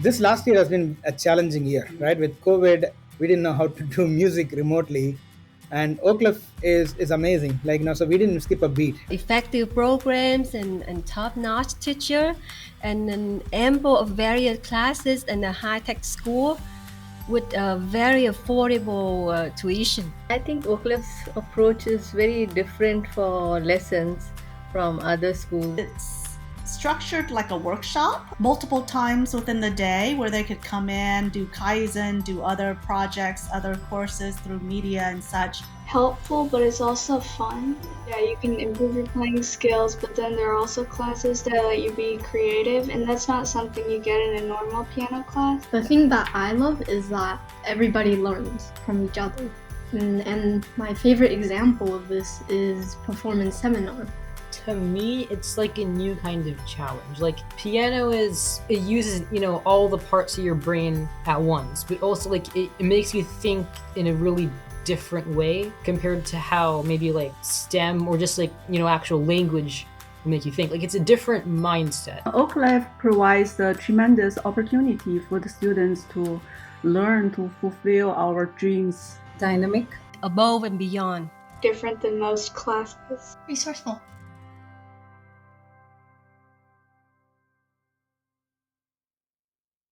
This last year has been a challenging year, right? With COVID, we didn't know how to do music remotely, and Oclef is amazing. Like so we didn't skip a beat. Effective programs and top-notch teacher and an ample of various classes and a high-tech school with a very affordable tuition. I think Oclef's approach is very different for lessons from other schools. It's structured like a workshop multiple times within the day where they could come in, do Kaizen, do other projects, other courses through media and such. Helpful, but it's also fun. Yeah, you can improve your playing skills, but then there are also classes that let you be creative, and that's not something you get in a normal piano class. The thing that I love is that everybody learns from each other. And my favorite example of this is performance seminar. To me, it's like a new kind of challenge. Like piano it uses, all the parts of your brain at once, but also like it makes you think in a really different way compared to how maybe like STEM or just like, actual language will make you think. Like it's a different mindset. Oclef provides a tremendous opportunity for the students to learn to fulfill our dreams. Dynamic, Above and beyond. Different than most classes. Resourceful.